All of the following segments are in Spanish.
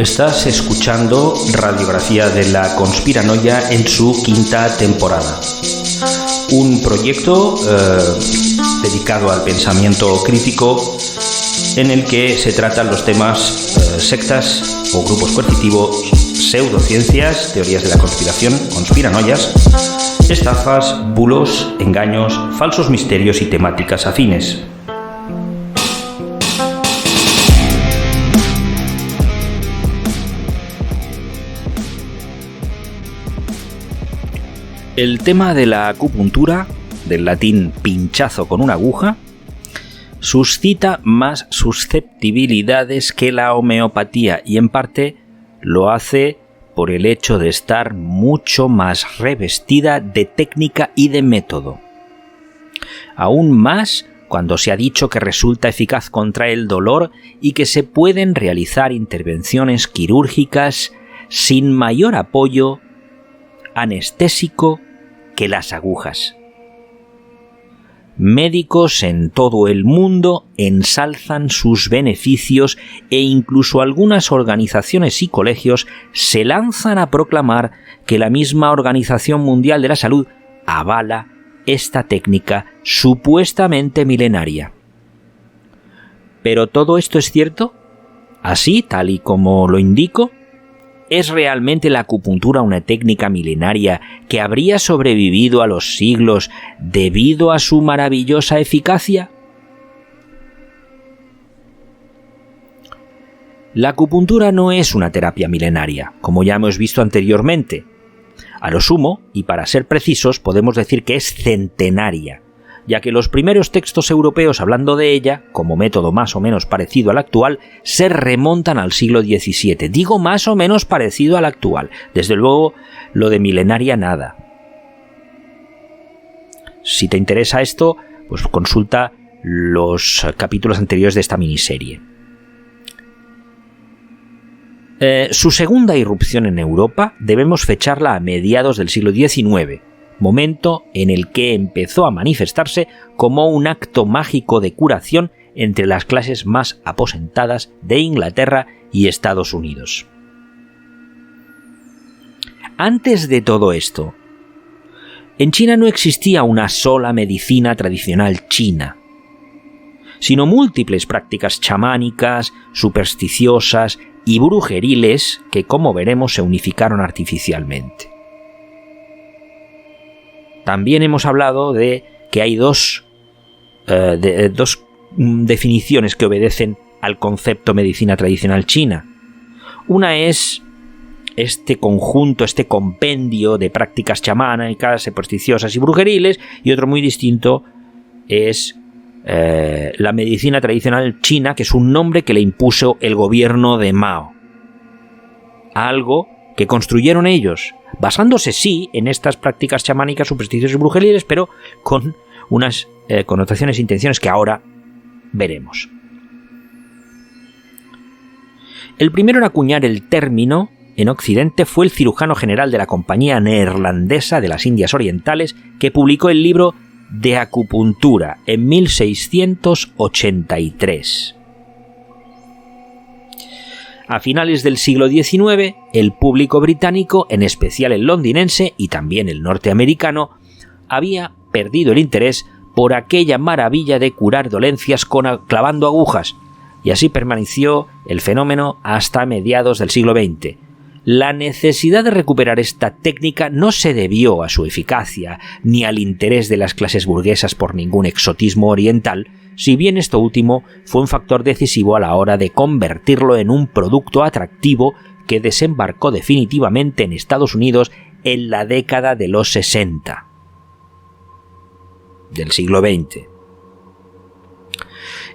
Estás escuchando Radiografía de la Conspiranoia en su 5ª temporada. Un proyecto dedicado al pensamiento crítico en el que se tratan los temas sectas o grupos coercitivos, pseudociencias, teorías de la conspiración, conspiranoias, estafas, bulos, engaños, falsos misterios y temáticas afines. El tema de la acupuntura, del latín pinchazo con una aguja, suscita más susceptibilidades que la homeopatía y en parte lo hace por el hecho de estar mucho más revestida de técnica y de método. Aún más cuando se ha dicho que resulta eficaz contra el dolor y que se pueden realizar intervenciones quirúrgicas sin mayor apoyo anestésico que las agujas. Médicos en todo el mundo ensalzan sus beneficios e incluso algunas organizaciones y colegios se lanzan a proclamar que la misma Organización Mundial de la Salud avala esta técnica supuestamente milenaria. ¿Pero todo esto es cierto? ¿Así, tal y como lo indico? ¿Es realmente la acupuntura una técnica milenaria que habría sobrevivido a los siglos debido a su maravillosa eficacia? La acupuntura no es una terapia milenaria, como ya hemos visto anteriormente. A lo sumo, y para ser precisos, podemos decir que es centenaria, ya que los primeros textos europeos hablando de ella, como método más o menos parecido al actual, se remontan al siglo XVII. Digo más o menos parecido al actual. Desde luego, lo de milenaria nada. Si te interesa esto, pues consulta los capítulos anteriores de esta miniserie. Su segunda irrupción en Europa debemos fecharla a mediados del siglo XIX, momento en el que empezó a manifestarse como un acto mágico de curación entre las clases más aposentadas de Inglaterra y Estados Unidos. Antes de todo esto, en China no existía una sola medicina tradicional china, sino múltiples prácticas chamánicas, supersticiosas y brujeriles que, como veremos, se unificaron artificialmente. También hemos hablado de que hay dos definiciones que obedecen al concepto medicina tradicional china. Una es este conjunto, este compendio de prácticas chamánicas, supersticiosas y brujeriles, y otro muy distinto es la medicina tradicional china, que es un nombre que le impuso el gobierno de Mao. Algo que construyeron ellos, basándose sí en estas prácticas chamánicas, supersticiosas y brujeriles, pero con unas connotaciones e intenciones que ahora veremos. El primero en acuñar el término en Occidente fue el cirujano general de la Compañía Neerlandesa de las Indias Orientales, que publicó el libro De Acupuntura en 1683. A finales del siglo XIX, el público británico, en especial el londinense y también el norteamericano, había perdido el interés por aquella maravilla de curar dolencias clavando agujas, y así permaneció el fenómeno hasta mediados del siglo XX. La necesidad de recuperar esta técnica no se debió a su eficacia ni al interés de las clases burguesas por ningún exotismo oriental, si bien esto último fue un factor decisivo a la hora de convertirlo en un producto atractivo que desembarcó definitivamente en Estados Unidos en la década de los 60 del siglo XX.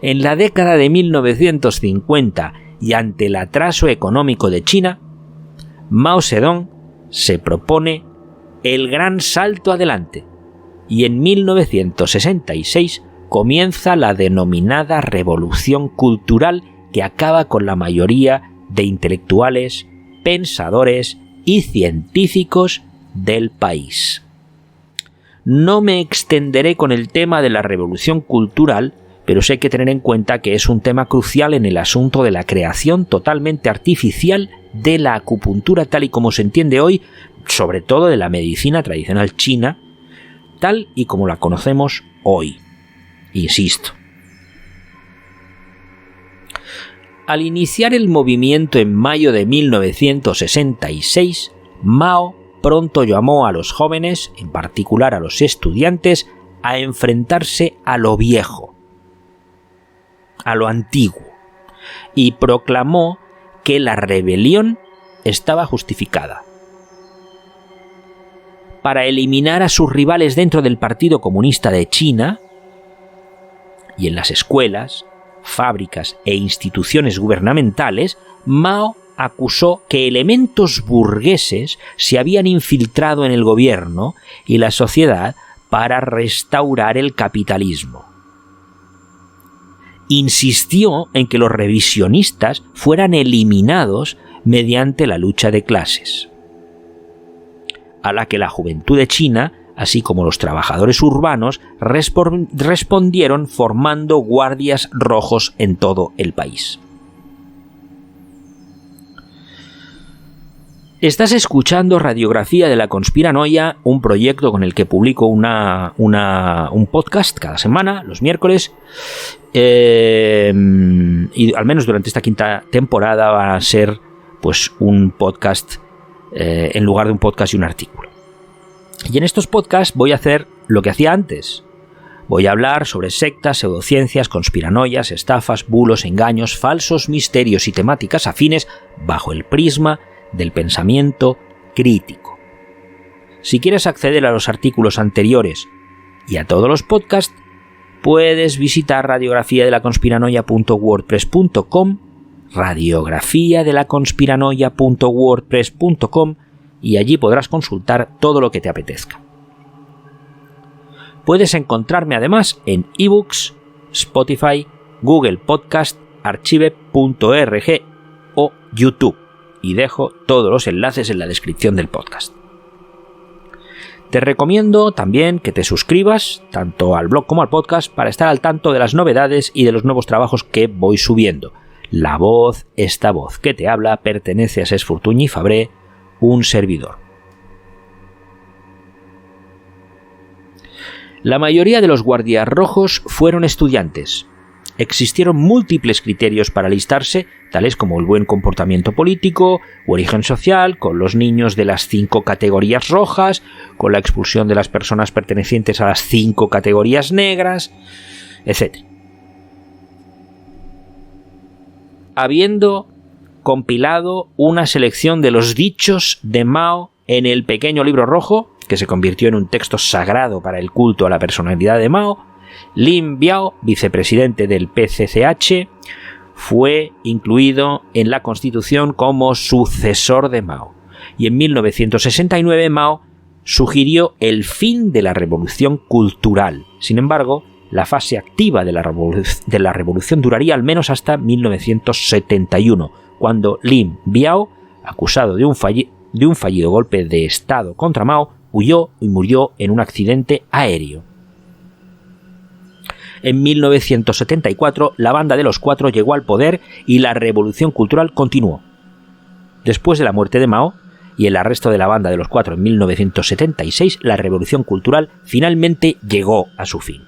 En la década de 1950 y ante el atraso económico de China, Mao Zedong se propone el gran salto adelante y en 1966 comienza la denominada Revolución Cultural, que acaba con la mayoría de intelectuales, pensadores y científicos del país. No me extenderé con el tema de la Revolución Cultural, pero sí hay que tener en cuenta que es un tema crucial en el asunto de la creación totalmente artificial de la acupuntura tal y como se entiende hoy, sobre todo de la medicina tradicional china, tal y como la conocemos hoy. Insisto. Al iniciar el movimiento en mayo de 1966, Mao pronto llamó a los jóvenes, en particular a los estudiantes, a enfrentarse a lo viejo, a lo antiguo, y proclamó que la rebelión estaba justificada. Para eliminar a sus rivales dentro del Partido Comunista de China y en las escuelas, fábricas e instituciones gubernamentales, Mao acusó que elementos burgueses se habían infiltrado en el gobierno y la sociedad para restaurar el capitalismo. Insistió en que los revisionistas fueran eliminados mediante la lucha de clases, a la que la juventud de China, así como los trabajadores urbanos, respondieron formando guardias rojos en todo el país. Estás escuchando Radiografía de la Conspiranoia, un proyecto con el que publico un podcast cada semana, los miércoles, y al menos durante esta quinta temporada va a ser pues un podcast en lugar de un podcast y un artículo. Y en estos podcasts voy a hacer lo que hacía antes. Voy a hablar sobre sectas, pseudociencias, conspiranoias, estafas, bulos, engaños, falsos misterios y temáticas afines bajo el prisma del pensamiento crítico. Si quieres acceder a los artículos anteriores y a todos los podcasts, puedes visitar radiografiadelaconspiranoia.wordpress.com, radiografiadelaconspiranoia.wordpress.com, y allí podrás consultar todo lo que te apetezca. Puedes encontrarme además en ebooks, Spotify, Google Podcast, archive.org o YouTube, y dejo todos los enlaces en la descripción del podcast. Te recomiendo también que te suscribas tanto al blog como al podcast para estar al tanto de las novedades y de los nuevos trabajos que voy subiendo. Esta voz que te habla, pertenece a Cesc Fortuny Fabré, un servidor. La mayoría de los guardias rojos fueron estudiantes. Existieron múltiples criterios para alistarse, tales como el buen comportamiento político, u origen social, con los niños de las 5 categorías rojas, con la expulsión de las personas pertenecientes a las 5 categorías negras, etc. Habiendo compilado una selección de los dichos de Mao en el pequeño libro rojo, que se convirtió en un texto sagrado para el culto a la personalidad de Mao, Lin Biao, vicepresidente del PCCH, fue incluido en la Constitución como sucesor de Mao, y en 1969 Mao sugirió el fin de la revolución cultural. Sin embargo, la fase activa de la revolución duraría al menos hasta 1971, cuando Lin Biao, acusado de un fallido golpe de Estado contra Mao, huyó y murió en un accidente aéreo. En 1974, la Banda de los Cuatro llegó al poder y la revolución cultural continuó. Después de la muerte de Mao y el arresto de la Banda de los Cuatro en 1976, la revolución cultural finalmente llegó a su fin.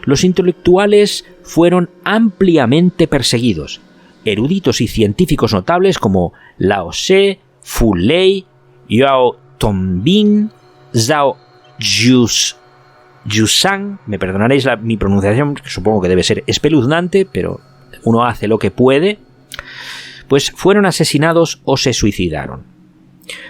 Los intelectuales fueron ampliamente perseguidos. Eruditos y científicos notables como Lao Tse, Fu Lei, Yao Tongbin, Zhao Yushan, me perdonaréis mi pronunciación, que supongo que debe ser espeluznante, pero uno hace lo que puede, pues fueron asesinados o se suicidaron.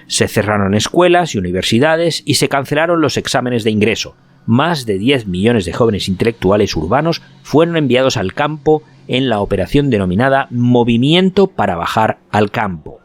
Se cerraron escuelas y universidades y se cancelaron los exámenes de ingreso. Más de 10 millones de jóvenes intelectuales urbanos fueron enviados al campo en la operación denominada Movimiento para Bajar al Campo.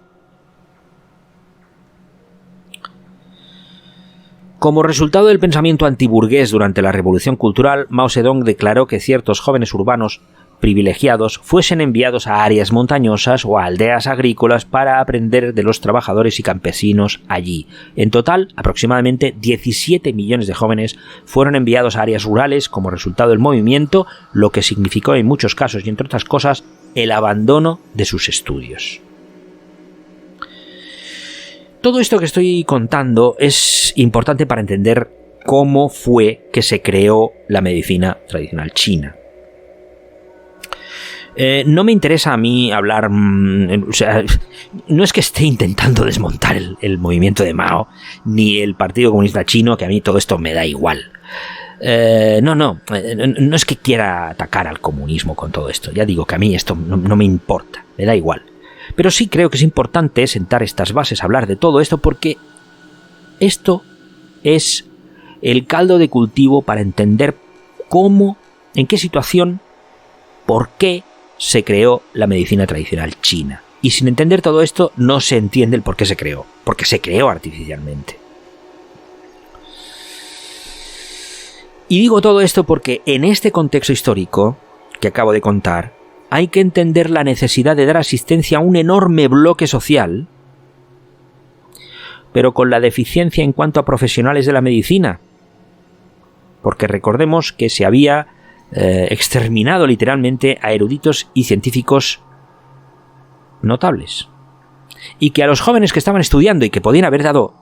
Como resultado del pensamiento antiburgués durante la Revolución Cultural, Mao Zedong declaró que ciertos jóvenes urbanos privilegiados fuesen enviados a áreas montañosas o a aldeas agrícolas para aprender de los trabajadores y campesinos allí. En total, aproximadamente 17 millones de jóvenes fueron enviados a áreas rurales como resultado del movimiento, lo que significó en muchos casos y entre otras cosas el abandono de sus estudios. Todo esto que estoy contando es importante para entender cómo fue que se creó la medicina tradicional china. No me interesa a mí hablar, o sea, no es que esté intentando desmontar el movimiento de Mao, ni el Partido Comunista Chino, que a mí todo esto me da igual. No es que quiera atacar al comunismo con todo esto, ya digo que a mí esto no me importa, me da igual. Pero sí creo que es importante sentar estas bases, hablar de todo esto, porque esto es el caldo de cultivo para entender cómo, en qué situación, por qué se creó la medicina tradicional china. Y sin entender todo esto no se entiende el por qué se creó, porque se creó artificialmente. Y digo todo esto porque en este contexto histórico que acabo de contar, hay que entender la necesidad de dar asistencia a un enorme bloque social, pero con la deficiencia en cuanto a profesionales de la medicina. Porque recordemos que se había exterminado literalmente a eruditos y científicos notables. Y que a los jóvenes que estaban estudiando y que podían haber dado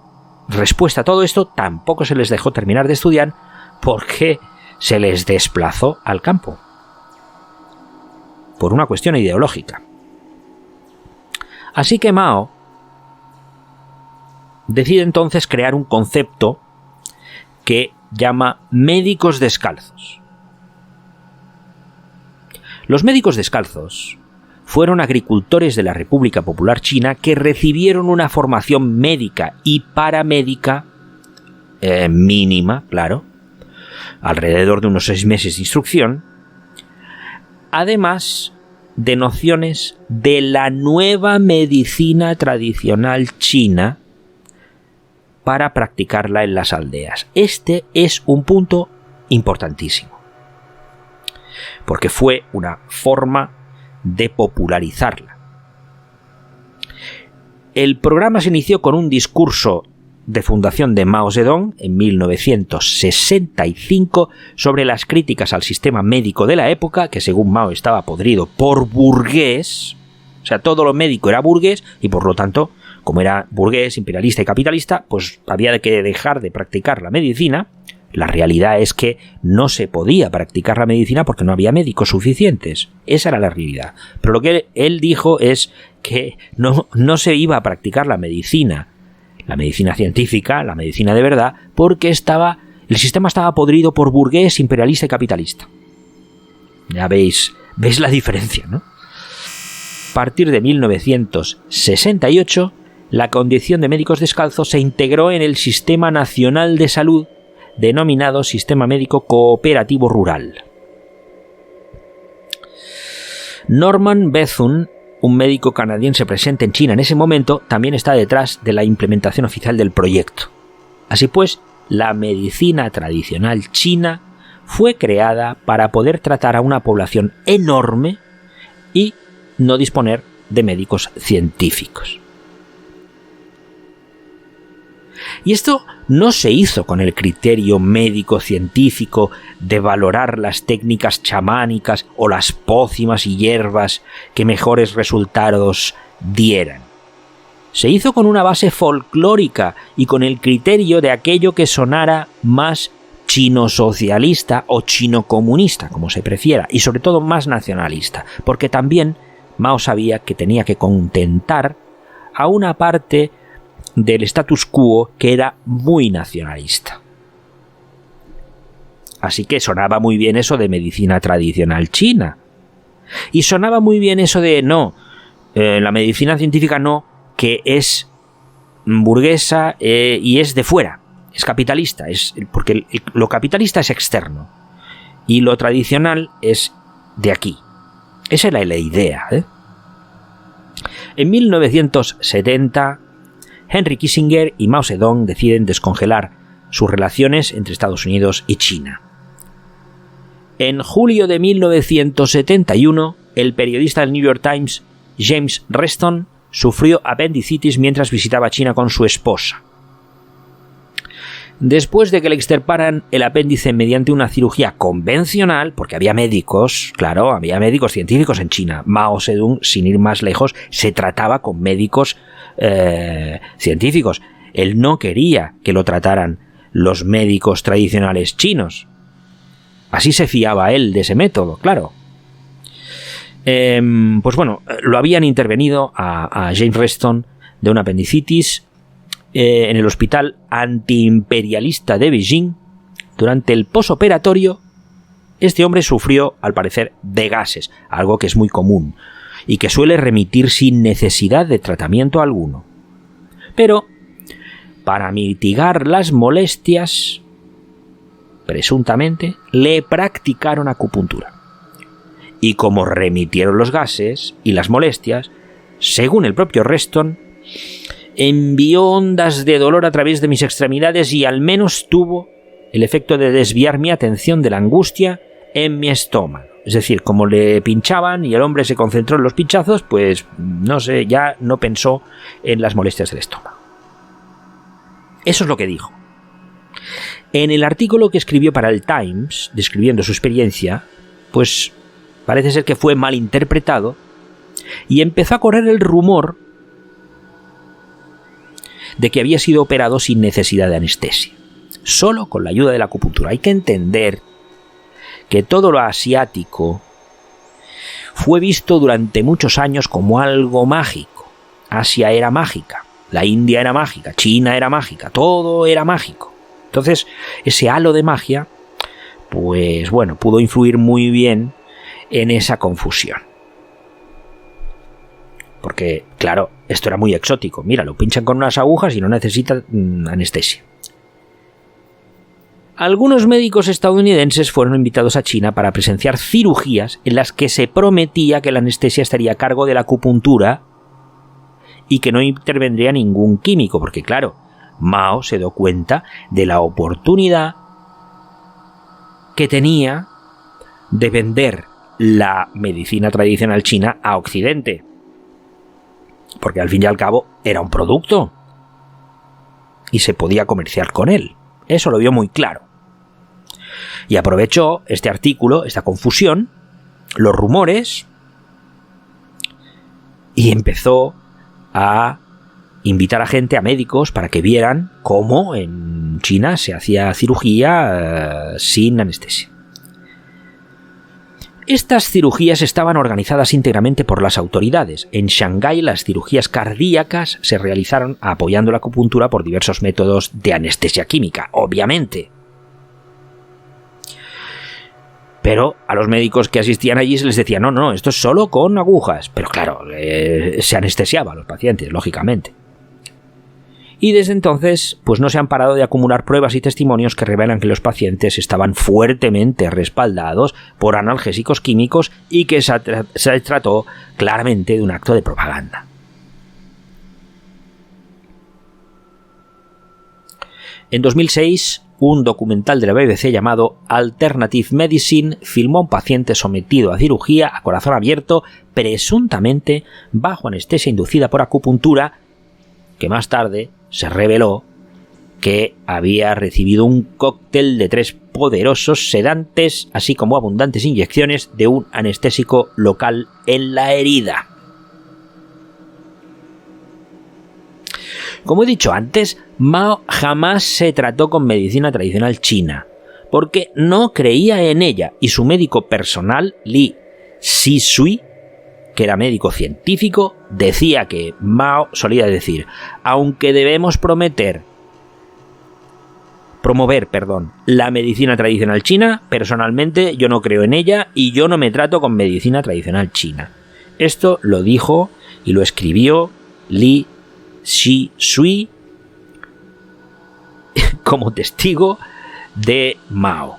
respuesta a todo esto, tampoco se les dejó terminar de estudiar porque se les desplazó al campo. Por una cuestión ideológica. Así que Mao decide entonces crear un concepto que llama médicos descalzos. Los médicos descalzos fueron agricultores de la República Popular China que recibieron una formación médica y paramédica mínima, claro, alrededor de unos 6 meses de instrucción, además de nociones de la nueva medicina tradicional china para practicarla en las aldeas. Este es un punto importantísimo, porque fue una forma de popularizarla. El programa se inició con un discurso de fundación de Mao Zedong en 1965 sobre las críticas al sistema médico de la época, que según Mao estaba podrido por burgués, o sea, todo lo médico era burgués y por lo tanto, como era burgués, imperialista y capitalista, pues había que dejar de practicar la medicina. La realidad es que no se podía practicar la medicina porque no había médicos suficientes. Esa era la realidad. Pero lo que él dijo es que no se iba a practicar la medicina científica, la medicina de verdad, porque el sistema estaba podrido por burgués, imperialista y capitalista. Ya veis la diferencia, ¿no? A partir de 1968, la condición de médicos descalzos se integró en el Sistema Nacional de Salud, denominado Sistema Médico Cooperativo Rural. Norman Bethune, un médico canadiense presente en China en ese momento, también está detrás de la implementación oficial del proyecto. Así pues, la medicina tradicional china fue creada para poder tratar a una población enorme y no disponer de médicos científicos. Y esto no se hizo con el criterio médico-científico de valorar las técnicas chamánicas o las pócimas y hierbas que mejores resultados dieran. Se hizo con una base folclórica y con el criterio de aquello que sonara más chino-socialista o chino-comunista, como se prefiera, y sobre todo más nacionalista, porque también Mao sabía que tenía que contentar a una parte del status quo que era muy nacionalista. Así que sonaba muy bien eso de medicina tradicional china. Y sonaba muy bien eso de la medicina científica no, que es burguesa y es de fuera, es capitalista, porque lo capitalista es externo y lo tradicional es de aquí. Esa era la idea, ¿eh? En 1970, Henry Kissinger y Mao Zedong deciden descongelar sus relaciones entre Estados Unidos y China. En julio de 1971, el periodista del New York Times, James Reston, sufrió apendicitis mientras visitaba China con su esposa. Después de que le extirparan el apéndice mediante una cirugía convencional, porque había médicos, claro, había médicos científicos en China. Mao Zedong, sin ir más lejos, se trataba con médicos científicos. Él no quería que lo trataran los médicos tradicionales chinos. Así se fiaba él de ese método, claro. Pues bueno, lo habían intervenido a James Reston de una apendicitis en el hospital antiimperialista de Beijing. Durante el posoperatorio, este hombre sufrió, al parecer, de gases, algo que es muy común y que suele remitir sin necesidad de tratamiento alguno. Pero, para mitigar las molestias, presuntamente, le practicaron acupuntura. Y como remitieron los gases y las molestias, según el propio Reston, envió ondas de dolor a través de mis extremidades y al menos tuvo el efecto de desviar mi atención de la angustia en mi estómago. Es decir, como le pinchaban y el hombre se concentró en los pinchazos, pues no sé, ya no pensó en las molestias del estómago. Eso es lo que dijo. En el artículo que escribió para el Times, describiendo su experiencia, pues parece ser que fue mal interpretado y empezó a correr el rumor de que había sido operado sin necesidad de anestesia, solo con la ayuda de la acupuntura. Hay que entender que todo lo asiático fue visto durante muchos años como algo mágico. Asia era mágica, la India era mágica, China era mágica, todo era mágico. Entonces, ese halo de magia, pues bueno, pudo influir muy bien en esa confusión. Porque, claro, esto era muy exótico. Mira, lo pinchan con unas agujas y no necesita anestesia. Algunos médicos estadounidenses fueron invitados a China para presenciar cirugías en las que se prometía que la anestesia estaría a cargo de la acupuntura y que no intervendría ningún químico, porque claro, Mao se dio cuenta de la oportunidad que tenía de vender la medicina tradicional china a Occidente. Porque al fin y al cabo era un producto y se podía comerciar con él. Eso lo vio muy claro. Y aprovechó este artículo, esta confusión, los rumores, y empezó a invitar a gente, a médicos, para que vieran cómo en China se hacía cirugía sin anestesia. Estas cirugías estaban organizadas íntegramente por las autoridades. En Shanghái las cirugías cardíacas se realizaron apoyando la acupuntura por diversos métodos de anestesia química, obviamente. Pero a los médicos que asistían allí se les decía, no, esto es solo con agujas. Pero claro, se anestesiaba a los pacientes, lógicamente. Y desde entonces, pues no se han parado de acumular pruebas y testimonios que revelan que los pacientes estaban fuertemente respaldados por analgésicos químicos y que se trató claramente de un acto de propaganda. En 2006, un documental de la BBC llamado Alternative Medicine filmó a un paciente sometido a cirugía a corazón abierto, presuntamente bajo anestesia inducida por acupuntura, que más tarde se reveló que había recibido un cóctel de 3 poderosos sedantes, así como abundantes inyecciones de un anestésico local en la herida. Como he dicho antes, Mao jamás se trató con medicina tradicional china, porque no creía en ella, y su médico personal, Li Zhisui, que era médico científico, decía que Mao solía decir, aunque debemos promover, la medicina tradicional china, personalmente yo no creo en ella y yo no me trato con medicina tradicional china. Esto lo dijo y lo escribió Li Zhisui como testigo de Mao.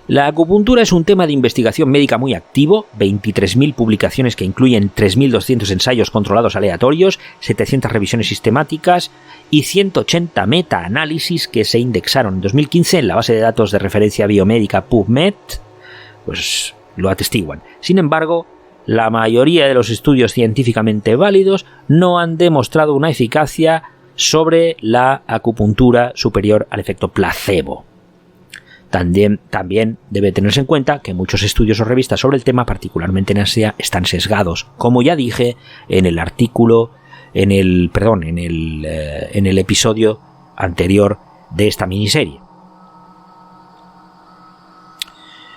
La acupuntura es un tema de investigación médica muy activo, 23.000 publicaciones que incluyen 3.200 ensayos controlados aleatorios, 700 revisiones sistemáticas y 180 metaanálisis que se indexaron en 2015 en la base de datos de referencia biomédica PubMed, pues lo atestiguan. Sin embargo, la mayoría de los estudios científicamente válidos no han demostrado una eficacia sobre la acupuntura superior al efecto placebo. También debe tenerse en cuenta que muchos estudios o revistas sobre el tema, particularmente en Asia, están sesgados, como ya dije en el artículo, en el episodio anterior de esta miniserie.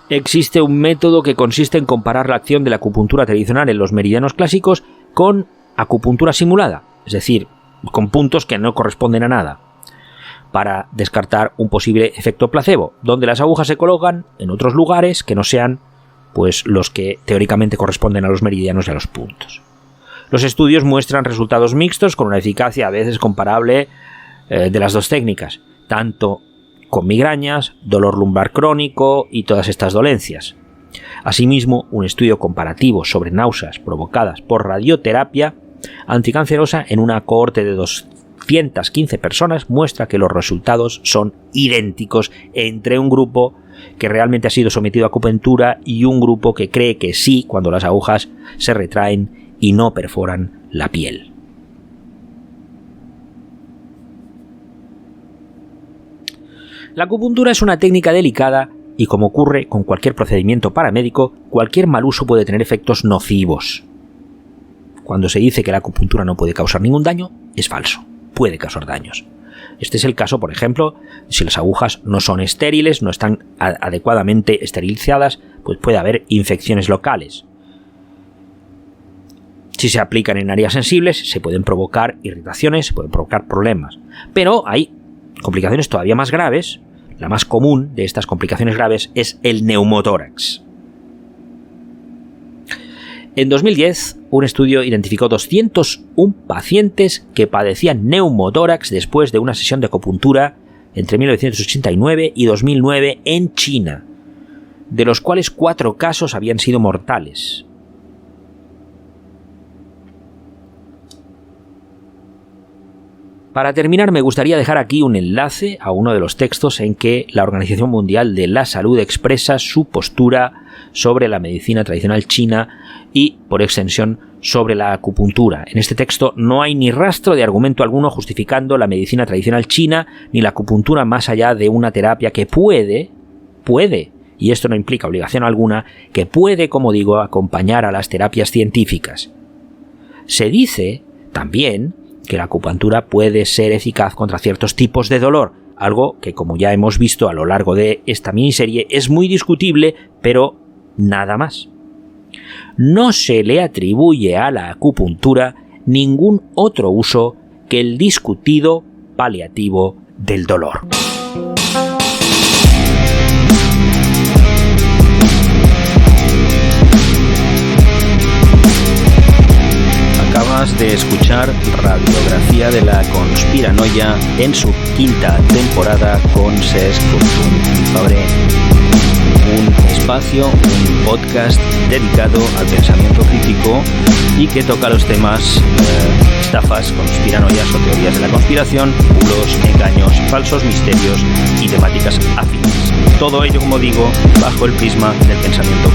Existe un método que consiste en comparar la acción de la acupuntura tradicional en los meridianos clásicos con acupuntura simulada, es decir, con puntos que no corresponden a nada, para descartar un posible efecto placebo, donde las agujas se colocan en otros lugares que no sean pues los que teóricamente corresponden a los meridianos y a los puntos. Los estudios muestran resultados mixtos con una eficacia a veces comparable de las dos técnicas, tanto con migrañas, dolor lumbar crónico y todas estas dolencias. Asimismo, un estudio comparativo sobre náuseas provocadas por radioterapia anticancerosa en una cohorte de 215 personas muestra que los resultados son idénticos entre un grupo que realmente ha sido sometido a acupuntura y un grupo que cree que sí cuando las agujas se retraen y no perforan la piel. La acupuntura es una técnica delicada y, como ocurre con cualquier procedimiento paramédico, cualquier mal uso puede tener efectos nocivos. Cuando se dice que la acupuntura no puede causar ningún daño, es falso. Puede causar daños. Este es el caso, por ejemplo, si las agujas no son estériles, no están adecuadamente esterilizadas, pues puede haber infecciones locales. Si se aplican en áreas sensibles, se pueden provocar irritaciones, se pueden provocar problemas. Pero hay complicaciones todavía más graves. La más común de estas complicaciones graves es el neumotórax. En 2010, un estudio identificó 201 pacientes que padecían neumotórax después de una sesión de acupuntura entre 1989 y 2009 en China, de los cuales 4 casos habían sido mortales. Para terminar, me gustaría dejar aquí un enlace a uno de los textos en que la Organización Mundial de la Salud expresa su postura sobre la medicina tradicional china y, por extensión, sobre la acupuntura. En este texto no hay ni rastro de argumento alguno justificando la medicina tradicional china ni la acupuntura más allá de una terapia que puede, y esto no implica obligación alguna, que puede, como digo, acompañar a las terapias científicas. Se dice también que la acupuntura puede ser eficaz contra ciertos tipos de dolor, algo que, como ya hemos visto a lo largo de esta miniserie, es muy discutible, pero nada más. No se le atribuye a la acupuntura ningún otro uso que el discutido paliativo del dolor. Acabas de escuchar Radiografía de la Conspiranoia en su 5ª temporada con Cesc Fortuny Fabré. Un espacio, un podcast dedicado al pensamiento crítico y que toca los temas estafas, conspiranoias o teorías de la conspiración, bulos, engaños, falsos misterios y temáticas afines. Todo ello, como digo, bajo el prisma del pensamiento